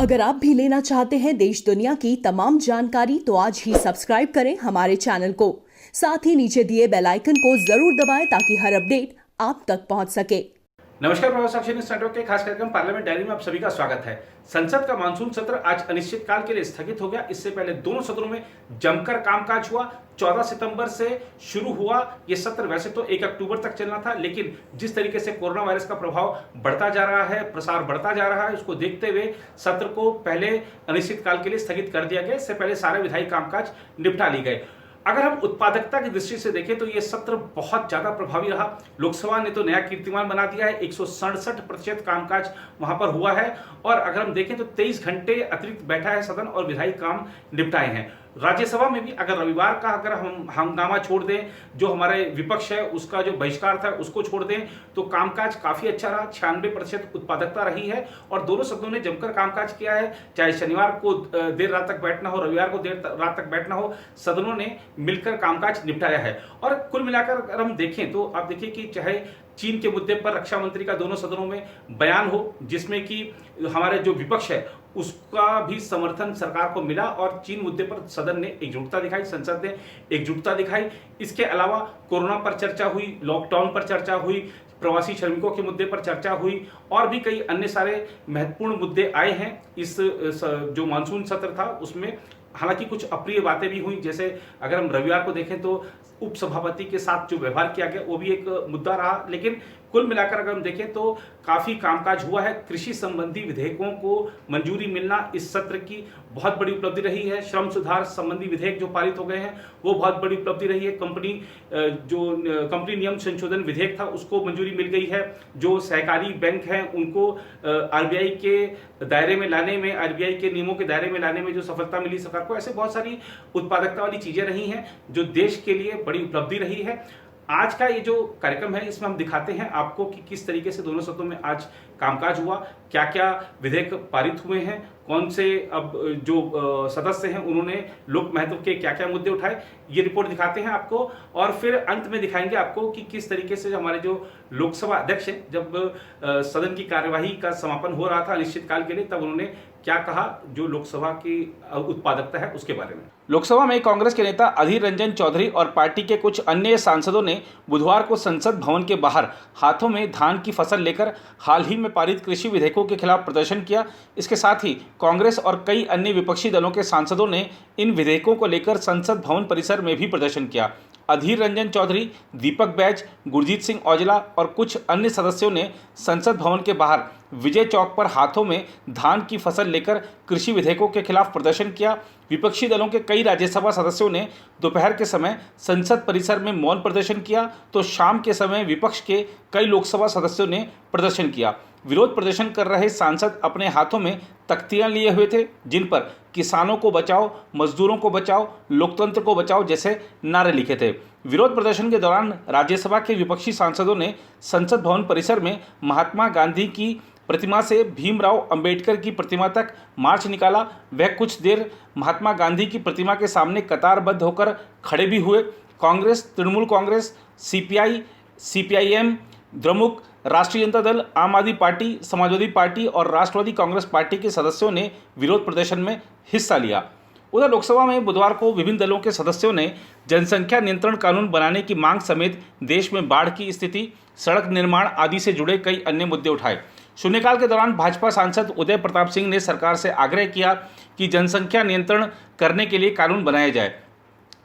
अगर आप भी लेना चाहते हैं देश दुनिया की तमाम जानकारी तो आज ही सब्सक्राइब करें हमारे चैनल को। साथ ही नीचे दिए बेल आइकन को जरूर दबाएं ताकि हर अपडेट आप तक पहुंच सके। नमस्कार, प्रभाव साक्षी न्यूज नेटवर्क के खास कार्यक्रम पार्लियामेंट डायरी में आप सभी का स्वागत है। संसद का मानसून सत्र आज अनिश्चितकाल के लिए स्थगित हो गया। इससे पहले दोनों सदनों में जमकर कामकाज हुआ। 14 सितंबर से शुरू हुआ ये सत्र। वैसे तो 1 अक्टूबर तक चलना था, लेकिन जिस तरीके से कोरोना वायरस का प्रभाव बढ़ता जा रहा है, प्रसार बढ़ता जा रहा है, उसको देखते हुए सत्र को पहले अनिश्चितकाल के लिए स्थगित कर दिया गया। इससे पहले सारे विधायी कामकाज निपटा लिए गए। अगर हम उत्पादकता की दृष्टि से देखें तो यह सत्र बहुत ज्यादा प्रभावी रहा। लोकसभा ने तो नया कीर्तिमान बना दिया है। 167% कामकाज वहां पर हुआ है। और अगर हम देखें तो 23 घंटे अतिरिक्त बैठा है सदन और विधायी काम निपटाए हैं। राज्यसभा में भी अगर रविवार का अगर हम हंगामा छोड़ दें, जो हमारे विपक्ष है उसका जो बहिष्कार था उसको छोड़ दें, तो कामकाज काफी अच्छा रहा। 96% उत्पादकता रही है और दोनों सदनों ने जमकर कामकाज किया है। चाहे शनिवार को देर रात तक बैठना हो, रविवार को देर रात तक बैठना हो, सदनों ने मिलकर कामकाज निपटाया है। और कुल मिलाकर अगर हम देखें तो आप देखिए कि चाहे चीन के मुद्दे पर रक्षा मंत्री का दोनों सदनों में बयान हो, जिसमें कि हमारे जो विपक्ष है उसका भी समर्थन सरकार को मिला और चीन मुद्दे पर सदन ने एकजुटता दिखाई, संसद ने एकजुटता दिखाई। इसके अलावा कोरोना पर चर्चा हुई, लॉकडाउन पर चर्चा हुई, प्रवासी श्रमिकों के मुद्दे पर चर्चा हुई और भी कई अन्य सारे महत्वपूर्ण मुद्दे आए हैं इस जो मानसून सत्र था उसमें। हालांकि कुछ अप्रिय बातें भी हुई, जैसे अगर हम रविवार को देखें तो उपसभापति के साथ जो व्यवहार किया गया वो भी एक मुद्दा रहा। लेकिन कुल मिलाकर अगर हम देखें तो काफी कामकाज हुआ है। कृषि संबंधी विधेयकों को मंजूरी मिलना इस सत्र की बहुत बड़ी उपलब्धि रही है। श्रम सुधार संबंधी विधेयक जो पारित हो गए हैं वो बहुत बड़ी उपलब्धि रही है। कंपनी नियम संशोधन विधेयक था उसको मंजूरी मिल गई है। जो सहकारी बैंक हैं उनको आरबीआई के दायरे में लाने में, आरबीआई के नियमों के दायरे में लाने में जो सफलता मिली सरकार को, ऐसे बहुत सारी उत्पादकता वाली चीजें रही हैं जो देश के लिए बड़ी उपलब्धि रही है। आज का ये जो कार्यक्रम है इसमें हम दिखाते हैं आपको कि किस तरीके से दोनों सदनों में आज कामकाज हुआ, क्या क्या विधेयक पारित हुए हैं, कौन से अब जो सदस्य हैं उन्होंने लोक महत्व के क्या क्या मुद्दे उठाए, ये रिपोर्ट दिखाते हैं आपको। और फिर अंत में दिखाएंगे आपको कि किस तरीके से हमारे जो लोकसभा अध्यक्ष हैं, जब सदन की कार्यवाही का समापन हो रहा था अनिश्चितकाल के लिए, तब उन्होंने क्या कहा जो लोकसभा की उत्पादकता है उसके बारे में। लोकसभा में कांग्रेस के नेता अधीर रंजन चौधरी और पार्टी के कुछ अन्य सांसदों ने बुधवार को संसद भवन के बाहर हाथों में धान की फसल लेकर हाल ही में पारित कृषि विधेयकों के खिलाफ प्रदर्शन किया। इसके साथ ही कांग्रेस और कई अन्य विपक्षी दलों के सांसदों ने इन विधेयकों को लेकर संसद भवन परिसर में भी प्रदर्शन किया। अधीर रंजन चौधरी, दीपक बैज, गुरजीत सिंह औजला और कुछ अन्य सदस्यों ने संसद भवन के बाहर विजय चौक पर हाथों में धान की फसल लेकर कृषि विधेयकों के खिलाफ प्रदर्शन किया। विपक्षी दलों के कई राज्यसभा सदस्यों ने दोपहर के समय संसद परिसर में मौन प्रदर्शन किया, तो शाम के समय विपक्ष के कई लोकसभा सदस्यों ने प्रदर्शन किया। विरोध प्रदर्शन कर रहे सांसद अपने हाथों में तख्तियां लिए हुए थे, जिन पर किसानों को बचाओ, मजदूरों को बचाओ, लोकतंत्र को बचाओ जैसे नारे लिखे थे। विरोध प्रदर्शन के दौरान राज्यसभा के विपक्षी सांसदों ने संसद भवन परिसर में महात्मा गांधी की प्रतिमा से भीमराव अंबेडकर की प्रतिमा तक मार्च निकाला। वह कुछ देर महात्मा गांधी की प्रतिमा के सामने कतारबद्ध होकर खड़े भी हुए। कांग्रेस, तृणमूल कांग्रेस, सीपीआई, सीपीआईएम, द्रमुक, राष्ट्रीय जनता दल, आम आदमी पार्टी, समाजवादी पार्टी और राष्ट्रवादी कांग्रेस पार्टी के सदस्यों ने विरोध प्रदर्शन में हिस्सा लिया। उधर लोकसभा में बुधवार को विभिन्न दलों के सदस्यों ने जनसंख्या नियंत्रण कानून बनाने की मांग समेत देश में बाढ़ की स्थिति, सड़क निर्माण आदि से जुड़े कई अन्य मुद्दे उठाए। शून्यकाल के दौरान भाजपा सांसद उदय प्रताप सिंह ने सरकार से आग्रह किया कि जनसंख्या नियंत्रण करने के लिए कानून बनाया जाए।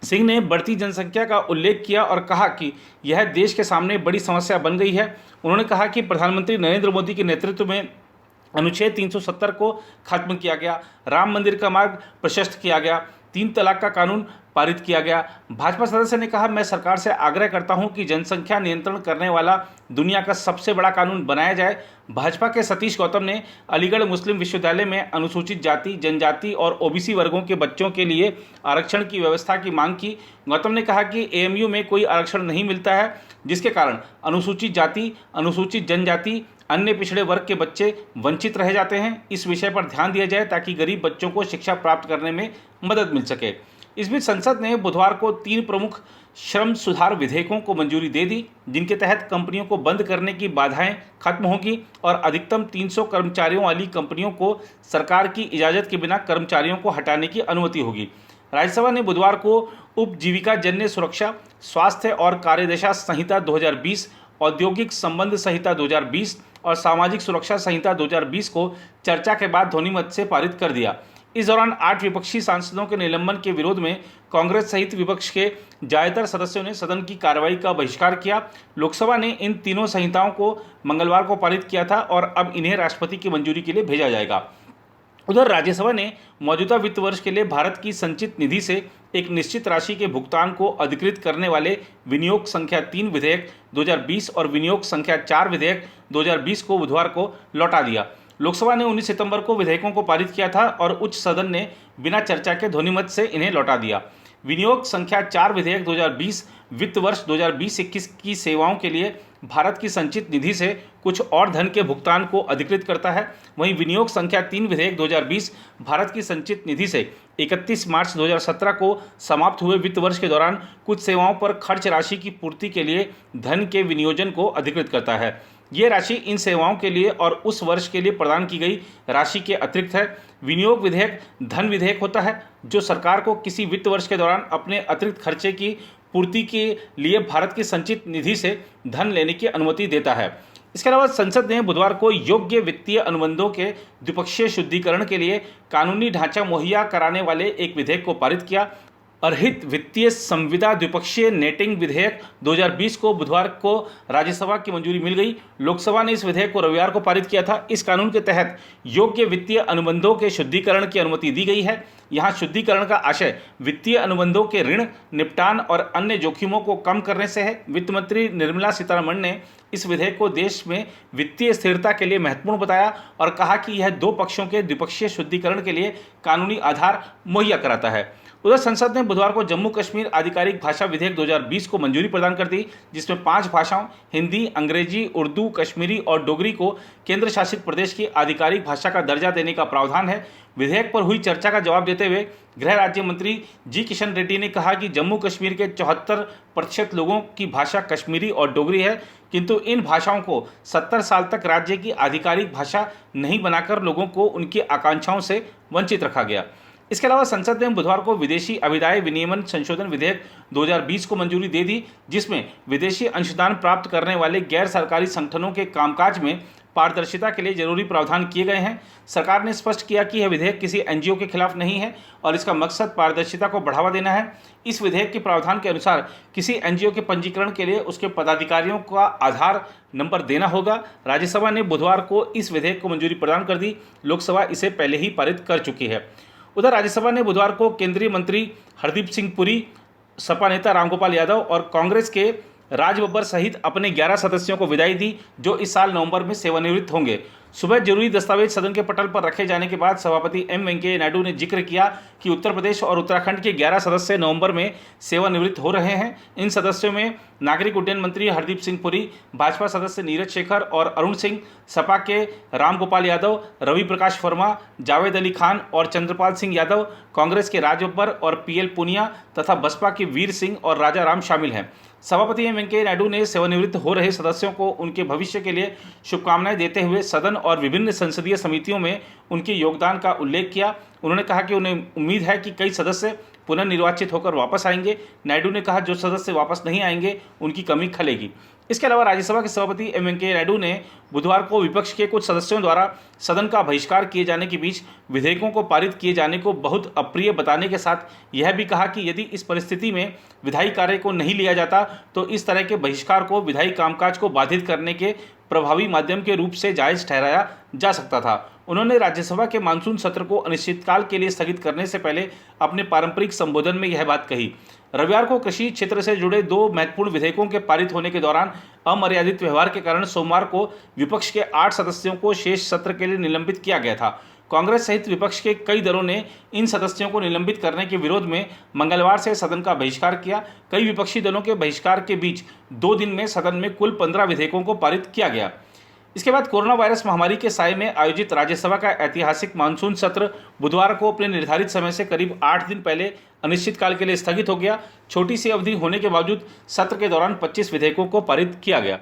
सिंह ने बढ़ती जनसंख्या का उल्लेख किया और कहा कि यह देश के सामने बड़ी समस्या बन गई है। उन्होंने कहा कि प्रधानमंत्री नरेंद्र मोदी के नेतृत्व में अनुच्छेद 370 को खत्म किया गया, राम मंदिर का मार्ग प्रशस्त किया गया, 3 तलाक का कानून पारित किया गया। भाजपा सदस्य ने कहा, मैं सरकार से आग्रह करता हूं कि जनसंख्या नियंत्रण करने वाला दुनिया का सबसे बड़ा कानून बनाया जाए। भाजपा के सतीश गौतम ने अलीगढ़ मुस्लिम विश्वविद्यालय में अनुसूचित जाति, जनजाति और ओबीसी वर्गों के बच्चों के लिए आरक्षण की व्यवस्था की मांग की। गौतम ने कहा कि एएमयू में कोई आरक्षण नहीं मिलता है, जिसके कारण अनुसूचित जाति, अनुसूचित जनजाति, अन्य पिछड़े वर्ग के बच्चे वंचित रह जाते हैं। इस विषय पर ध्यान दिया जाए ताकि गरीब बच्चों को शिक्षा प्राप्त करने में मदद मिल सके। इस बीच संसद ने बुधवार को 3 प्रमुख श्रम सुधार विधेयकों को मंजूरी दे दी, जिनके तहत कंपनियों को बंद करने की बाधाएं खत्म होगी और अधिकतम 300 कर्मचारियों वाली कंपनियों को सरकार की इजाजत के बिना कर्मचारियों को हटाने की अनुमति होगी। राज्यसभा ने बुधवार को उपजीविका जन्य सुरक्षा, स्वास्थ्य और कार्यदशा संहिता 2020, औद्योगिक संबंध संहिता 2020 और सामाजिक सुरक्षा संहिता 2020 को चर्चा के बाद ध्वनिमत से पारित कर दिया। इस दौरान 8 विपक्षी सांसदों के निलंबन के विरोध में कांग्रेस सहित विपक्ष के ज्यादातर सदस्यों ने सदन की कार्रवाई का बहिष्कार किया। लोकसभा ने इन तीनों संहिताओं को मंगलवार को पारित किया था और अब इन्हें राष्ट्रपति की मंजूरी के लिए भेजा जाएगा। उधर राज्यसभा ने मौजूदा वित्त वर्ष के लिए भारत की संचित निधि से एक निश्चित राशि के भुगतान को अधिकृत करने वाले विनियोग संख्या 3 विधेयक 2020 और विनियोग संख्या 4 विधेयक 2020 को बुधवार को लौटा दिया। लोकसभा ने 19 सितंबर को विधेयकों को पारित किया था और उच्च सदन ने बिना चर्चा के ध्वनिमत से इन्हें लौटा दिया। विनियोग संख्या 4 विधेयक 2020 वित्त वर्ष 2020-21 की सेवाओं के लिए भारत की संचित निधि से कुछ और धन के भुगतान को अधिकृत करता है। वहीं विनियोग संख्या 3 विधेयक 2020 भारत की संचित निधि से 31 मार्च 2017 को समाप्त हुए वित्त वर्ष के दौरान कुछ सेवाओं पर खर्च राशि की पूर्ति के लिए धन के विनियोजन को अधिकृत करता है। ये राशि इन सेवाओं के लिए और उस वर्ष के लिए प्रदान की गई राशि के अतिरिक्त है। विनियोग विधेयक धन विधेयक होता है जो सरकार को किसी वित्त वर्ष के दौरान अपने अतिरिक्त खर्चे की पूर्ति के लिए भारत की संचित निधि से धन लेने की अनुमति देता है। इसके अलावा संसद ने बुधवार को योग्य वित्तीय अनुबंधों के द्विपक्षीय शुद्धिकरण के लिए कानूनी ढांचा मुहैया कराने वाले एक विधेयक को पारित किया। अर्हित वित्तीय संविदा द्विपक्षीय नेटिंग विधेयक 2020 को बुधवार को राज्यसभा की मंजूरी मिल गई। लोकसभा ने इस विधेयक को रविवार को पारित किया था। इस कानून के तहत योग्य वित्तीय अनुबंधों के शुद्धिकरण की अनुमति दी गई है। यहाँ शुद्धिकरण का आशय वित्तीय अनुबंधों के ऋण निपटान और अन्य जोखिमों को कम करने से है। वित्त मंत्री निर्मला सीतारमण ने इस विधेयक को देश में वित्तीय स्थिरता के लिए महत्वपूर्ण बताया और कहा कि यह 2 पक्षों के द्विपक्षीय शुद्धिकरण के लिए कानूनी आधार मुहैया कराता है। उधर संसद ने बुधवार को जम्मू कश्मीर आधिकारिक भाषा विधेयक 2020 को मंजूरी प्रदान कर दी, जिसमें 5 भाषाओं हिंदी, अंग्रेजी, उर्दू, कश्मीरी और डोगरी को केंद्र शासित प्रदेश की आधिकारिक भाषा का दर्जा देने का प्रावधान है। विधेयक पर हुई चर्चा का जवाब देते हुए गृह राज्य मंत्री जी किशन रेड्डी ने कहा कि जम्मू कश्मीर के 74% लोगों की भाषा कश्मीरी और डोगरी है, किंतु इन भाषाओं को 70 साल तक राज्य की आधिकारिक भाषा नहीं बनाकर लोगों को उनकी आकांक्षाओं से वंचित रखा गया। इसके अलावा संसद ने बुधवार को विदेशी अभिदाय विनियमन संशोधन विधेयक 2020 को मंजूरी दे दी, जिसमें विदेशी अंशदान प्राप्त करने वाले गैर सरकारी संगठनों के कामकाज में पारदर्शिता के लिए जरूरी प्रावधान किए गए हैं। सरकार ने स्पष्ट किया कि यह विधेयक किसी एनजीओ के खिलाफ नहीं है और इसका मकसद पारदर्शिता को बढ़ावा देना है। इस विधेयक के प्रावधान के अनुसार किसी एनजीओ के पंजीकरण के लिए उसके पदाधिकारियों का आधार नंबर देना होगा। राज्यसभा ने बुधवार को इस विधेयक को मंजूरी प्रदान कर दी। लोकसभा इसे पहले ही पारित कर चुकी है। उधर राज्यसभा ने बुधवार को केंद्रीय मंत्री हरदीप सिंह पुरी, सपा नेता रामगोपाल यादव और कांग्रेस के राज बब्बर सहित अपने 11 सदस्यों को विदाई दी, जो इस साल नवंबर में सेवानिवृत्त होंगे। सुबह जरूरी दस्तावेज सदन के पटल पर रखे जाने के बाद सभापति एम वेंकैया नायडू ने जिक्र किया कि उत्तर प्रदेश और उत्तराखंड के 11 सदस्य नवंबर में सेवानिवृत्त हो रहे हैं। इन सदस्यों में नागरिक उड्डयन मंत्री हरदीप सिंह पुरी, भाजपा सदस्य नीरज शेखर और अरुण सिंह, सपा के रामगोपाल यादव, रवि प्रकाश वर्मा, जावेद अली खान और चंद्रपाल सिंह यादव, कांग्रेस के राज बब्बर और पीएल पुनिया तथा बसपा के वीर सिंह और राजा राम शामिल हैं। सभापति एम वेंकैया नायडू ने सेवानिवृत्त हो रहे सदस्यों को उनके भविष्य के लिए शुभकामनाएं देते हुए सदन और विभिन्न संसदीय समितियों में उनके योगदान का उल्लेख किया। उन्होंने कहा कि उन्हें उम्मीद है कि कई सदस्य पुनर्निर्वाचित होकर वापस आएंगे। नायडू ने कहा जो सदस्य वापस नहीं आएंगे उनकी कमी खलेगी। इसके अलावा राज्यसभा के सभापति एम वेंकैया नायडू ने बुधवार को विपक्ष के कुछ सदस्यों द्वारा सदन का बहिष्कार किए जाने के बीच विधेयकों को पारित किए जाने को बहुत अप्रिय बताने के साथ यह भी कहा कि यदि इस परिस्थिति में विधायी कार्य को नहीं लिया जाता तो इस तरह के बहिष्कार को विधायी कामकाज को बाधित करने के प्रभावी माध्यम के रूप से जायज ठहराया जा सकता था। उन्होंने राज्यसभा के मानसून सत्र को अनिश्चितकाल के लिए स्थगित करने से पहले अपने पारंपरिक संबोधन में यह बात कही। रविवार को कृषि क्षेत्र से जुड़े 2 महत्वपूर्ण विधेयकों के पारित होने के दौरान अमर्यादित व्यवहार के कारण सोमवार को विपक्ष के 8 सदस्यों को शेष सत्र के लिए निलंबित किया गया था। कांग्रेस सहित विपक्ष के कई दलों ने इन सदस्यों को निलंबित करने के विरोध में मंगलवार से सदन का बहिष्कार किया। कई विपक्षी दलों के बहिष्कार के बीच 2 दिन में सदन में कुल 15 विधेयकों को पारित किया गया। इसके बाद कोरोना वायरस महामारी के साए में आयोजित राज्यसभा का ऐतिहासिक मानसून सत्र बुधवार को अपने निर्धारित समय से करीब 8 दिन पहले अनिश्चितकाल के लिए स्थगित हो गया। छोटी सी अवधि होने के बावजूद सत्र के दौरान 25 विधेयकों को पारित किया गया।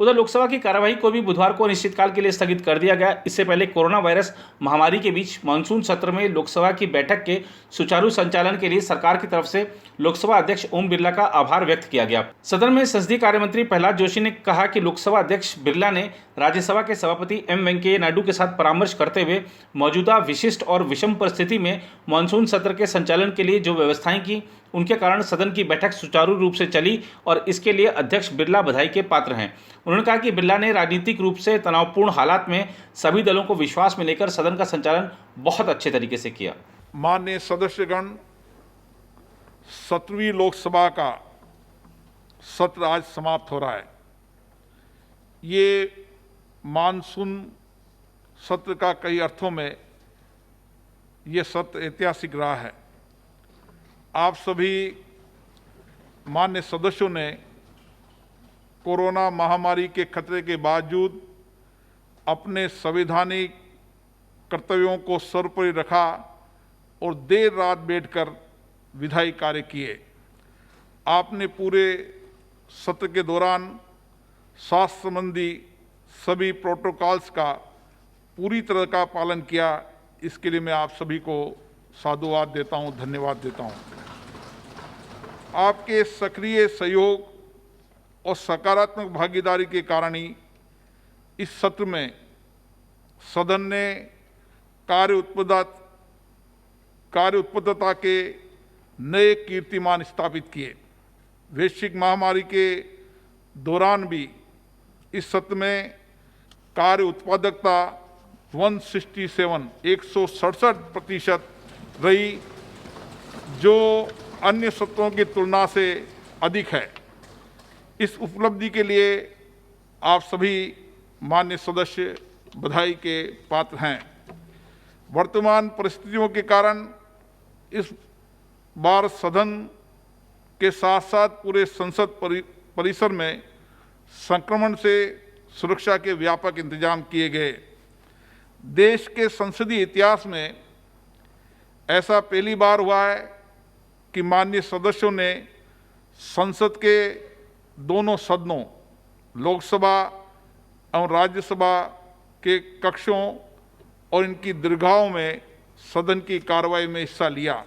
उधर लोकसभा की कार्यवाही को भी बुधवार को अनिश्चितकाल के लिए स्थगित कर दिया गया। इससे पहले कोरोना वायरस महामारी के बीच मानसून सत्र में लोकसभा की बैठक के सुचारू संचालन के लिए सरकार की तरफ से लोकसभा अध्यक्ष ओम बिरला का आभार व्यक्त किया गया। सदन में संसदीय कार्य मंत्री प्रहलाद जोशी ने कहा कि लोकसभा अध्यक्ष बिरला ने राज्यसभा के सभापति एम वेंकैया नायडू के साथ परामर्श करते हुए मौजूदा विशिष्ट और विषम परिस्थिति में मानसून सत्र के संचालन के लिए जो व्यवस्थाएं की, उनके कारण सदन की बैठक सुचारू रूप से चली और इसके लिए अध्यक्ष बिरला बधाई के पात्र हैं। उन्होंने कहा कि बिरला ने राजनीतिक रूप से तनावपूर्ण हालात में सभी दलों को विश्वास में लेकर सदन का संचालन बहुत अच्छे तरीके से किया। माननीय सदस्यगण, 17वीं लोकसभा का सत्र आज समाप्त हो रहा है। ये मानसून सत्र का कई अर्थों में ये सत्र ऐतिहासिक रहा है। आप सभी मान्य सदस्यों ने कोरोना महामारी के खतरे के बावजूद अपने संवैधानिक कर्तव्यों को सर्वोपरि रखा और देर रात बैठकर विधायी कार्य किए। आपने पूरे सत्र के दौरान स्वास्थ्य संबंधी सभी प्रोटोकॉल्स का पूरी तरह का पालन किया। इसके लिए मैं आप सभी को साधुवाद देता हूं, धन्यवाद देता हूं। आपके सक्रिय सहयोग और सकारात्मक भागीदारी के कारण ही इस सत्र में सदन ने कार्य उत्पादकता के नए कीर्तिमान स्थापित किए। वैश्विक महामारी के दौरान भी इस सत्र में कार्य उत्पादकता 167% रही, जो अन्य सत्रों की तुलना से अधिक है। इस उपलब्धि के लिए आप सभी मान्य सदस्य बधाई के पात्र हैं। वर्तमान परिस्थितियों के कारण इस बार सदन के साथ साथ पूरे संसद परिसर में संक्रमण से सुरक्षा के व्यापक इंतजाम किए गए। देश के संसदीय इतिहास में ऐसा पहली बार हुआ है कि माननीय सदस्यों ने संसद के दोनों सदनों, लोकसभा एवं राज्यसभा के कक्षों और इनकी दीर्घाओं में सदन की कार्रवाई में हिस्सा लिया।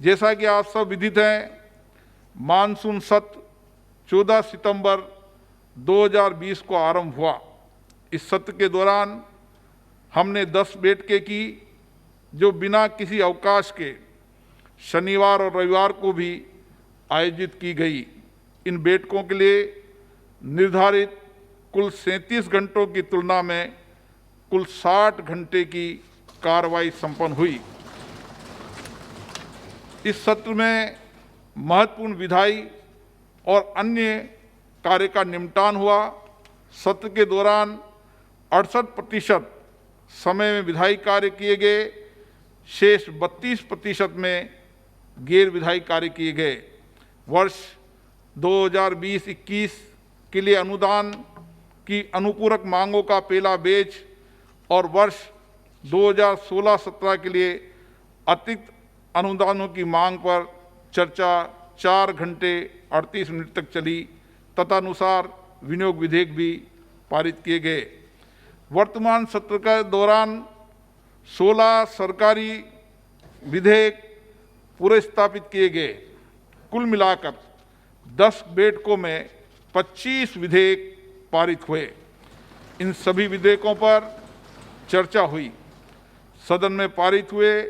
जैसा कि आप सब विदित हैं, मानसून सत्र 14 सितंबर 2020 को आरंभ हुआ। इस सत्र के दौरान हमने 10 बैठकें की, जो बिना किसी अवकाश के शनिवार और रविवार को भी आयोजित की गई। इन बैठकों के लिए निर्धारित कुल 37 घंटों की तुलना में कुल 60 घंटे की कार्रवाई संपन्न हुई। इस सत्र में महत्वपूर्ण विधायी और अन्य कार्य का निपटान हुआ। सत्र के दौरान 68% समय में विधायी कार्य किए गए, शेष 32% में गैर विधायी कार्य किए गए। वर्ष 2020-21 के लिए अनुदान की अनुपूरक मांगों का पहला बैच और वर्ष 2016-17 के लिए अतिरिक्त अनुदानों की मांग पर चर्चा 4 घंटे 38 मिनट तक चली। तदनुसार विनियोग विधेयक भी पारित किए गए। वर्तमान सत्र के दौरान 16 सरकारी विधेयक पूरे स्थापित किए गए। कुल मिलाकर 10 बैठकों में 25 विधेयक पारित हुए। इन सभी विधेयकों पर चर्चा हुई। सदन में पारित हुए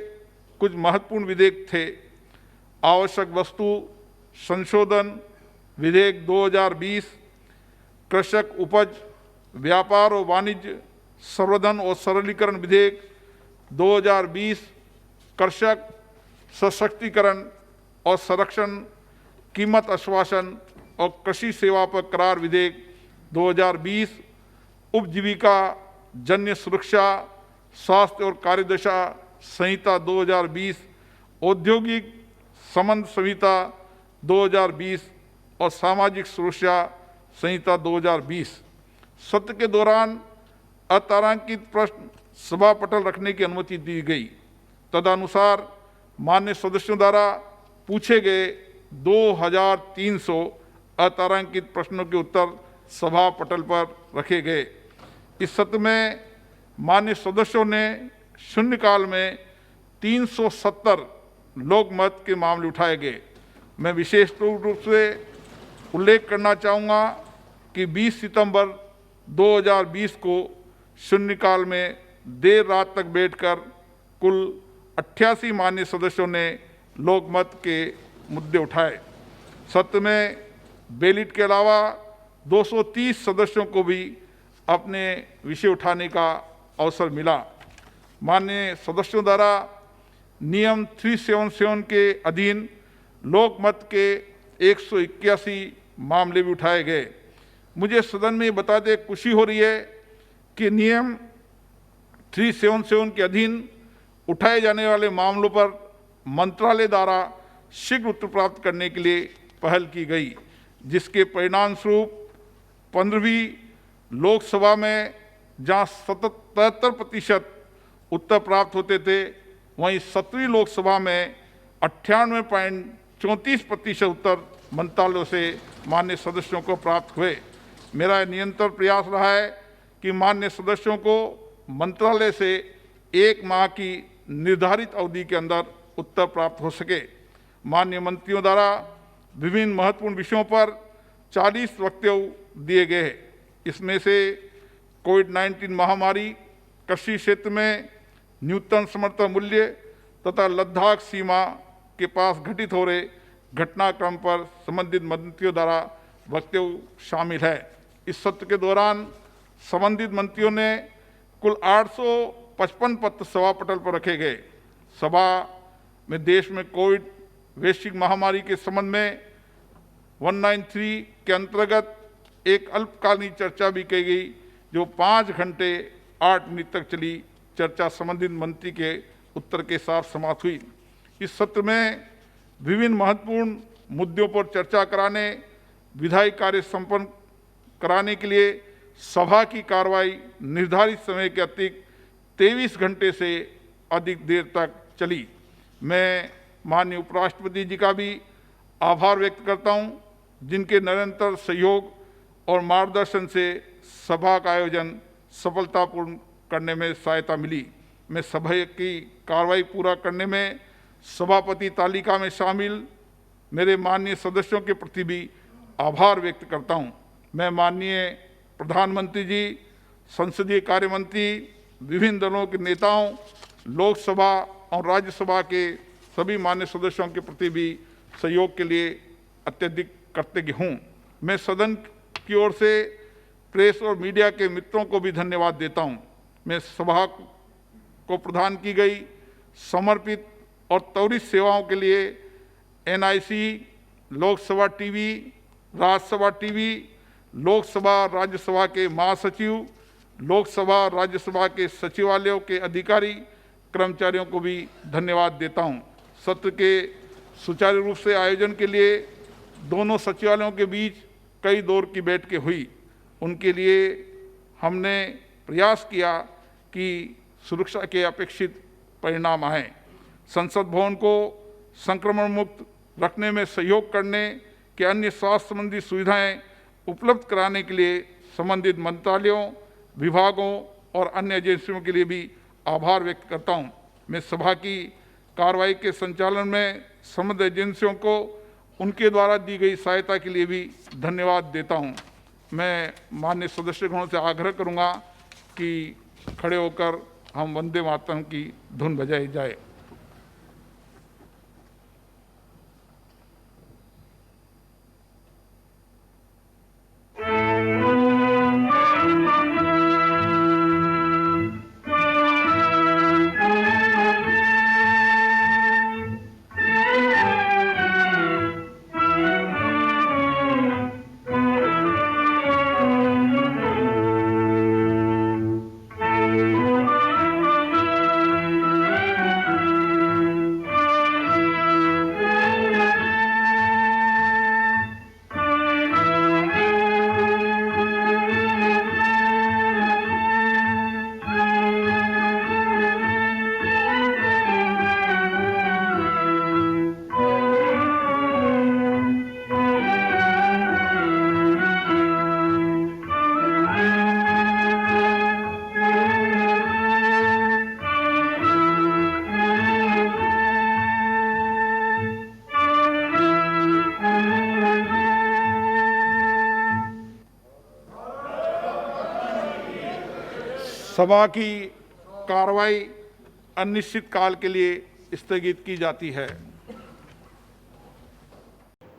कुछ महत्वपूर्ण विधेयक थे। आवश्यक वस्तु संशोधन विधेयक 2020, कृषक उपज व्यापार और वाणिज्य संवर्धन और सरलीकरण विधेयक 2020, कृषक सशक्तिकरण और संरक्षण, कीमत आश्वासन और कृषि सेवा पर करार विधेयक 2020, उपजीविका जन्य सुरक्षा, स्वास्थ्य और कार्यदशा संहिता 2020, औद्योगिक संबंध संहिता 2020 और सामाजिक सुरक्षा संहिता 2020। सत्र के दौरान अतारांकित प्रश्न सभा पटल रखने की अनुमति दी गई। तदनुसार मान्य सदस्यों द्वारा पूछे गए 2300 अतारांकित प्रश्नों के उत्तर सभा पटल पर रखे गए। इस सत्र में मान्य सदस्यों ने शून्यकाल में 370 लोकमत के मामले उठाए गए। मैं विशेष रूप से उल्लेख करना चाहूँगा कि 20 सितंबर 2020 को शून्यकाल में देर रात तक बैठकर कुल 88 मान्य सदस्यों ने लोकमत के मुद्दे उठाए। सत्र में बैलेट के अलावा 230 सदस्यों को भी अपने विषय उठाने का अवसर मिला। माननीय सदस्यों द्वारा नियम 377 के अधीन लोकमत के 181 मामले भी उठाए गए। मुझे सदन में बताते खुशी हो रही है कि नियम 377 के अधीन उठाए जाने वाले मामलों पर मंत्रालय द्वारा शीघ्र उत्तर प्राप्त करने के लिए पहल की गई, जिसके परिणाम स्वरूप 15वीं लोकसभा में जहां 77% उत्तर प्राप्त होते थे, वहीं 17वीं लोकसभा में 98.34% उत्तर मंत्रालयों से मान्य सदस्यों को प्राप्त हुए। मेरा निरंतर प्रयास रहा है कि मान्य सदस्यों को मंत्रालय से 1 माह की निर्धारित अवधि के अंदर उत्तर प्राप्त हो सके। माननीय मंत्रियों द्वारा विभिन्न महत्वपूर्ण विषयों पर 40 वक्तव्य दिए गए हैं। इसमें से कोविड-19 महामारी, कृषि क्षेत्र में न्यूनतम समर्थन मूल्य तथा लद्दाख सीमा के पास घटित हो रहे घटनाक्रम पर संबंधित मंत्रियों द्वारा वक्तव्य शामिल है। इस सत्र के दौरान संबंधित मंत्रियों ने कुल 855 पत्र सभा पटल पर रखे गए। सभा में देश में कोविड वैश्विक महामारी के संबंध में 193 के अंतर्गत एक अल्पकालीन चर्चा भी की गई, जो 5 घंटे 8 मिनट तक चली। चर्चा संबंधित मंत्री के उत्तर के साथ समाप्त हुई। इस सत्र में विभिन्न महत्वपूर्ण मुद्दों पर चर्चा कराने, विधायी कार्य संपन्न कराने के लिए सभा की कार्रवाई निर्धारित समय के अतिरिक्त 23 घंटे से अधिक देर तक चली। मैं माननीय उपराष्ट्रपति जी का भी आभार व्यक्त करता हूं, जिनके निरंतर सहयोग और मार्गदर्शन से सभा का आयोजन सफलतापूर्ण करने में सहायता मिली। मैं सभा की कार्रवाई पूरा करने में सभापति तालिका में शामिल मेरे माननीय सदस्यों के प्रति भी आभार व्यक्त करता हूं। मैं माननीय प्रधानमंत्री जी, संसदीय कार्य मंत्री, विभिन्न दलों के नेताओं, लोकसभा और राज्यसभा के सभी मान्य सदस्यों के प्रति भी सहयोग के लिए अत्यधिक कृतज्ञ हूँ। मैं सदन की ओर से प्रेस और मीडिया के मित्रों को भी धन्यवाद देता हूँ। मैं सभा को प्रदान की गई समर्पित और त्वरित सेवाओं के लिए NIC, Lok Sabha TV, Rajya Sabha TV, Lok Sabha Rajya Sabha के महासचिव, लोकसभा राज्यसभा के सचिवालयों के अधिकारी कर्मचारियों को भी धन्यवाद देता हूं। सत्र के सुचारू रूप से आयोजन के लिए दोनों सचिवालयों के बीच कई दौर की बैठकें हुई। उनके लिए हमने प्रयास किया कि सुरक्षा के अपेक्षित परिणाम आए। संसद भवन को संक्रमण मुक्त रखने में सहयोग करने के अन्य स्वास्थ्य संबंधी सुविधाएं उपलब्ध कराने के लिए संबंधित मंत्रालयों, विभागों और अन्य एजेंसियों के लिए भी आभार व्यक्त करता हूं। मैं सभा की कार्रवाई के संचालन में संबंधित एजेंसियों को उनके द्वारा दी गई सहायता के लिए भी धन्यवाद देता हूं। मैं माननीय सदस्यगणों से आग्रह करूंगा कि खड़े होकर हम वंदे मातरम की धुन बजाई जाए। सभा की कार्रवाई अनिश्चित काल के लिए स्थगित की जाती है।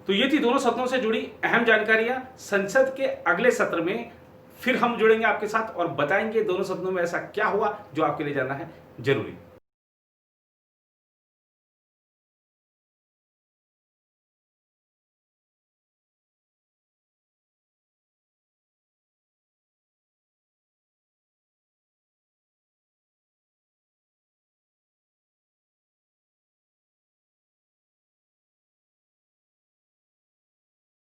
तो ये थी दोनों सदनों से जुड़ी अहम जानकारियां। संसद के अगले सत्र में फिर हम जुड़ेंगे आपके साथ और बताएंगे दोनों सदनों में ऐसा क्या हुआ जो आपके लिए जानना है जरूरी।